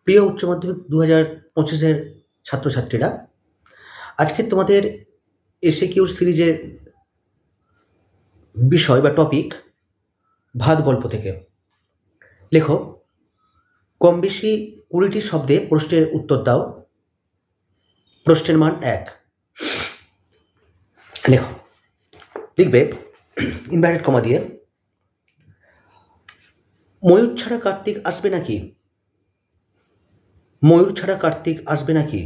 প্রিয় উচ্চ মাধ্যমিক 2025-এর ছাত্রছাত্রীরা, আজকে তোমাদের এসএকিউ সিরিজের বিষয় বা টপিক ভাত গল্প থেকে। লেখো, কম বেশি 20টি শব্দে প্রশ্নের উত্তর দাও। প্রশ্নের মান 1। লেখো, লিখবে ইনভার্টেড কমা দিয়ে, ময়ূর ছাড়া কার্তিক আসবে নাকি? ময়ূর ছাড়া কার্তিক আসবে নাকি?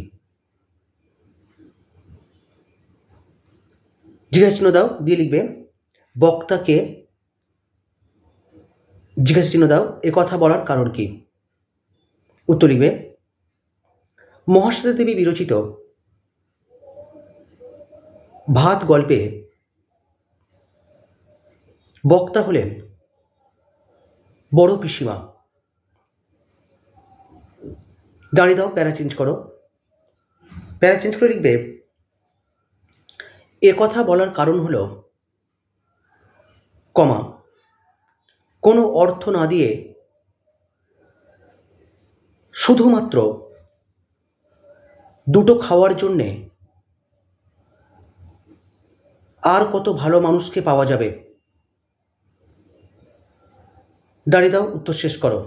জিজ্ঞাসা চিহ্ন দাও, দিয়ে লিখবে বক্তাকে জিজ্ঞাসা চিহ্ন দাও, এ কথা বলার কারণ কি? উত্তর লিখবে মহাশ্বেতা দেবী বিরচিত ভাত গল্পে বক্তা হলেন বড় পিসিমা। দাঁড়িয়ে দাও, প্যারা চেঞ্জ করো। প্যারা চেঞ্জ করে লিখবে এ কথা বলার কারণ হলো কমা, কোনো অর্থ না দিয়ে শুধুমাত্র দুটো খাওয়ার জন্যে আর কত ভালো মানুষকে পাওয়া যাবে। দাঁড়িয়ে দাও, উত্তর শেষ করো।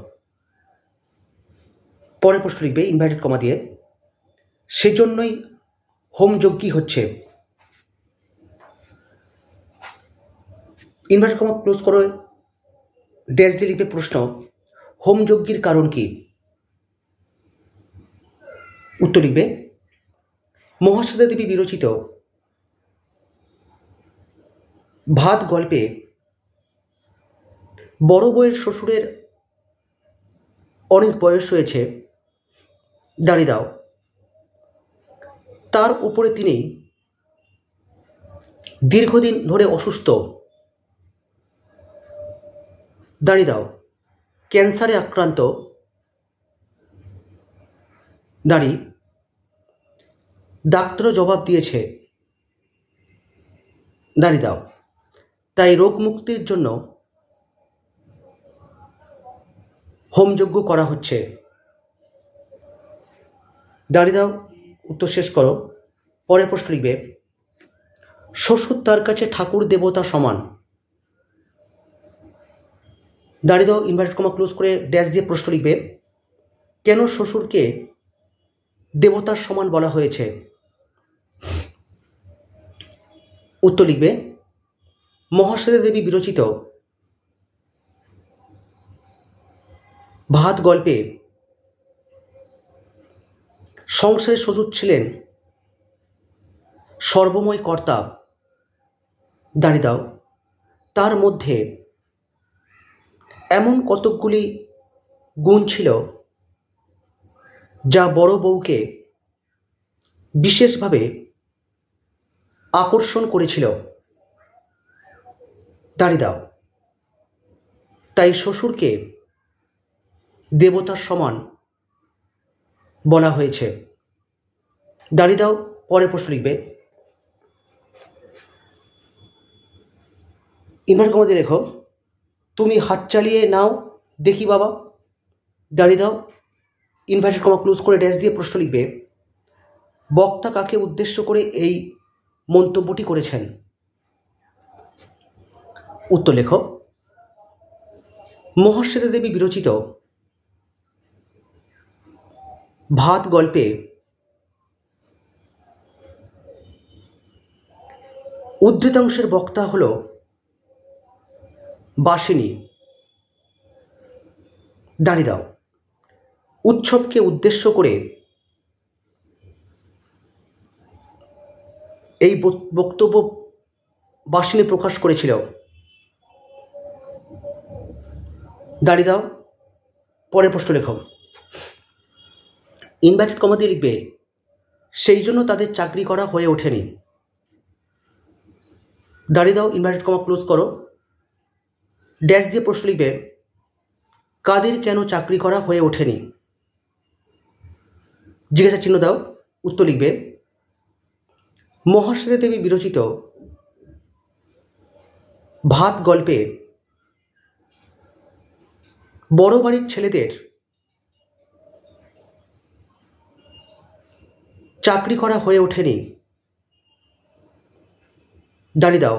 পরের প্রশ্ন লিখবে ইনভার্টেড কমা দিয়ে, সেজন্যই হোমযজ্ঞী হচ্ছে। ইনভার্টেড কমা ক্লোজ করো, ড্যাশ দিয়ে লিখবে প্রশ্ন, হোমযজ্ঞীর কারণ কি? উত্তর লিখবে মহাশ্বেতা দেবী বিরচিত ভাত গল্পে বড় বউয়ের শ্বশুরের অনেক বয়স হয়েছে, দাঁড়িয়ে দাও, তার উপরে তিনি দীর্ঘদিন ধরে অসুস্থ, দাঁড়িয়ে দাও, ক্যান্সারে আক্রান্ত, দাঁড়ি, ডাক্তারও জবাব দিয়েছে, দাঁড়িয়ে দাও, তাই রোগ মুক্তির জন্য হোমযজ্ঞ করা হচ্ছে। দাঁড়িয়ে দাও, উত্তর শেষ করো। পরের প্রশ্ন লিখবে শ্বশুর তার কাছে ঠাকুর দেবতা সমান। দাঁড়িয়ে দাও, ইনভার্টেড কমা ক্লোজ করে ড্যাশ দিয়ে প্রশ্ন লিখবে কেন শ্বশুরকে দেবতার সমান বলা হয়েছে? উত্তর লিখবে মহাশ্বেতা দেবী বিরচিত ভাত গল্পে সংসারে শ্বশুর ছিলেন সর্বময় কর্তা, দাঁড়িয়ে দাও, তার মধ্যে এমন কতকগুলি গুণ ছিল যা বড় বউকে বিশেষভাবে আকর্ষণ করেছিল, দাঁড়িয়ে দাও, তাই শ্বশুরকে দেবতার সমান বলা হয়েছে। দাঁড়িয়ে দাও, পরের প্রশ্ন লিখবে ইনভার্টেড কমা দিয়ে লেখো তুমি হাত চালিয়ে নাও দেখি বাবা। দাঁড়িয়ে দাও, ইনভার্টেড কমা ক্লোজ করে ড্যাশ দিয়ে প্রশ্ন লিখবে বক্তা কাকে উদ্দেশ্য করে এই মন্তব্যটি করেছেন? উত্তর লেখো মহাশ্বেতা দেবী বিরচিত ভাত গল্পে উদ্ধৃতাংশের বক্তা হল বাসিনী। দাঁড়িয়ে দাও, উৎসবকে উদ্দেশ্য করে এই বক্তব্য বাসিনী প্রকাশ করেছিল। দাঁড়িয়ে দাও, পরের প্রশ্ন লেখো ইনভার্টেড কমা দিয়ে লিখবে সেই জন্য তাদের চাকরি করা হয়ে ওঠেনি। দাঁড়িয়ে দাও, ইনভার্টেড কমা ক্লোজ করো, ড্যাশ দিয়ে প্রশ্ন লিখবে কাদের কেন চাকরি করা হয়ে ওঠেনি? জিজ্ঞাসা চিহ্ন দাও, উত্তর লিখবে মহাশ্বেতা দেবী বিরচিত ভাত গল্পে বড় বাড়ির ছেলেদের চাকরি করা হয়ে ওঠেনি, দাঁড়িয়ে দাও।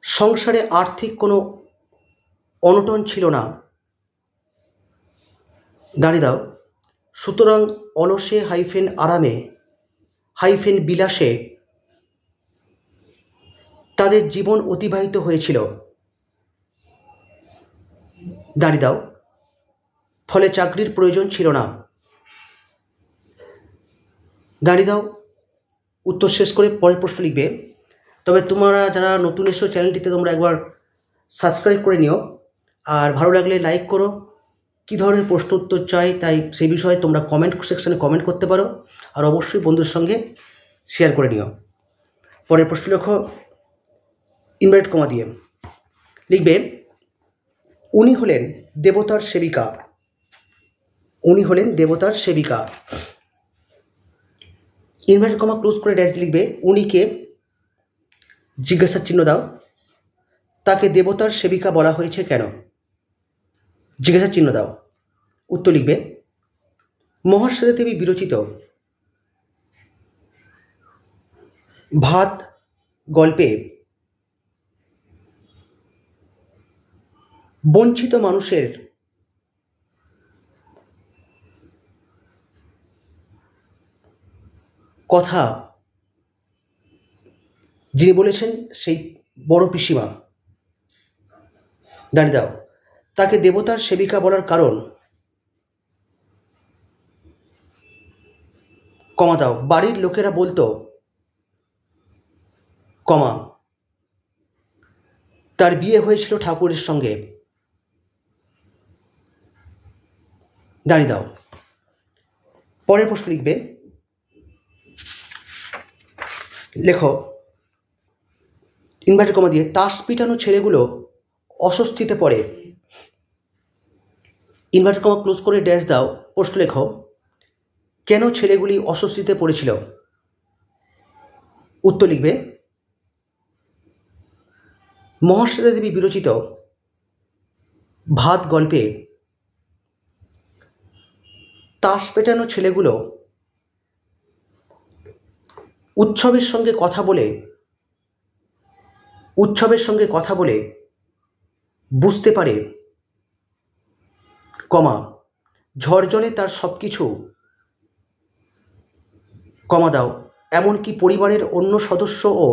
সংসারে আর্থিক কোনো অনটন ছিল না, দাঁড়িয়ে দাও। সুতরাং অলসে হাইফেন আরামে হাইফেন বিলাসে তাদের জীবন অতিবাহিত হয়েছিল, দাঁড়িয়ে দাও। ফলে চাকরির প্রয়োজন ছিল না, দাঁড়িয়ে দাও। উত্তর শেষ করে পরের প্রশ্ন লিখবে। তবে তোমরা যারা নতুন এসো চ্যানেলটিতে তোমরা একবার সাবস্ক্রাইব করে নিও, আর ভালো লাগলে লাইক করো। কী ধরনের প্রশ্ন উত্তর চাই তাই সেই বিষয়ে তোমরা কমেন্ট সেকশানে কমেন্ট করতে পারো, আর অবশ্যই বন্ধুর সঙ্গে শেয়ার করে নিও। পরের প্রশ্ন লেখো ইনভার্টেড কমা দিয়ে, লিখবে উনি হলেন দেবতার সেবিকা, উনি হলেন দেবতার সেবিকা। ইনভার্টেড কমা ক্লোজ করে ড্যাশ লিখবে উনিকে জিজ্ঞাসার চিহ্ন দাও, তাকে দেবতার সেবিকা বলা হয়েছে কেন, জিজ্ঞাসার চিহ্ন দাও। উত্তর লিখবে মহাশ্বেতা দেবী বিরচিত ভাত গল্পে বঞ্চিত মানুষের কথা যিনি বলেছেন সেই বড় পিসিমা, দাঁড়িয়ে দাও। তাকে দেবতার সেবিকা বলার কারণ, কমা দাও, বাড়ির লোকেরা বলতো, কমা, তার বিয়ে হয়েছিল ঠাকুরের সঙ্গে, দাঁড়িয়ে দাও। পরের প্রশ্ন লিখবে, লেখো ইনভার্টেড কমা দিয়ে তাস পিটানো ছেলেগুলো অস্বস্তিতে পড়ে, ইনভার্টেড কমা ক্লোজ করে ড্যাশ দাও। প্রশ্ন লেখো কেন ছেলেগুলি অস্বস্তিতে পড়েছিল, উত্তর লিখবে মহাশ্বেতা দেবী বিরচিত ভাত গল্পে তাস পেটানো ছেলেগুলো উৎসবের সঙ্গে কথা বলে বুঝতে পারে, কমা, ঝড় জলে তার সব কিছু, কমা দাও, এমনকি পরিবারের অন্য সদস্যও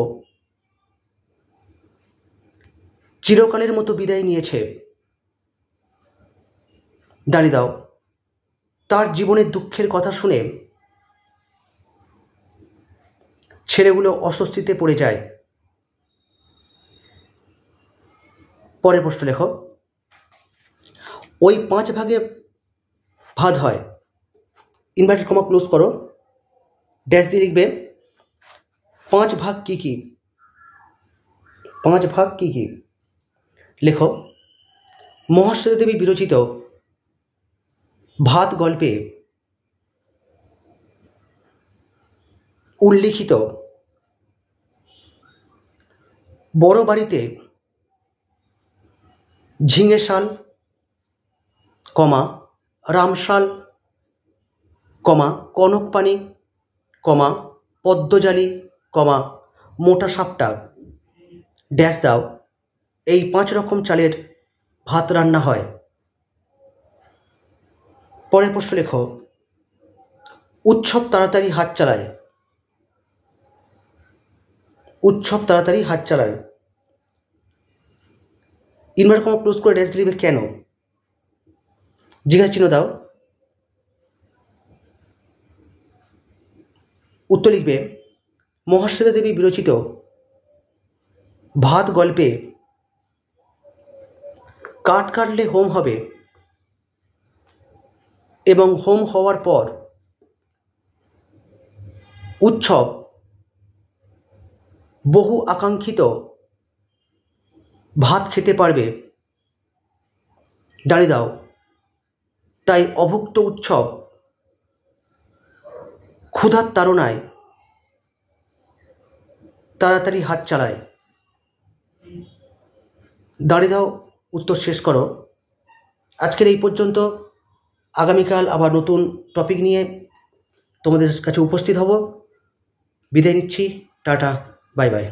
চিরকালের মতো বিদায় নিয়েছে, দাঁড়িয়ে দাও। তার জীবনের দুঃখের কথা শুনে ছেলেগুলো অস্বস্তিতে পড়ে যায়। পরের প্রশ্ন লেখো ওই 5 ভাগে ভাগ হয়, ইনভার্টেড কমা ক্লোজ করো, ড্যাশ দিয়ে লিখবে 5 ভাগ কি কি, 5 ভাগ কি কি। লেখো মহাশ্বেতা দেবী বিরচিত ভাত গল্পে উল্লিখিত বড় বাড়িতে ঝিঙে শাল, কমা, রামশাল, কমা, কনকপানি, কমা, পদ্মজালি, কমা, মোটা সাপটা, ড্যাশ দাও। এই 5 রকম চালের ভাত রান্না হয়। পরের প্রশ্ন লেখো উৎসব তাড়াতাড়ি হাত চালায়, উৎসব তাড়াতাড়ি হাত চালায়, ইনভার্টেড কমা ক্লোজ করে ড্যাশ দিলে কেন, জিজ্ঞাসা চিহ্ন দাও। উত্তর লিখবে মহাশ্বেতা দেবী বিরচিত ভাত গল্পে কাঠ কাটলে হোম হবে এবং হোম হওয়ার পর উৎসব বহু আকাঙ্ক্ষিত ভাত খেতে পারবে, দাঁড়িয়ে দাও। তাই অভুক্ত উৎসব ক্ষুধার তাড়নায় তাড়াতাড়ি হাত চালায়, দাঁড়িয়ে দাও। উত্তর শেষ করো। আজকের এই পর্যন্ত। আগামীকাল আবার নতুন টপিক নিয়ে তোমাদের কাছে উপস্থিত হব। বিদায় নিচ্ছি, টাটা, বাই বাই।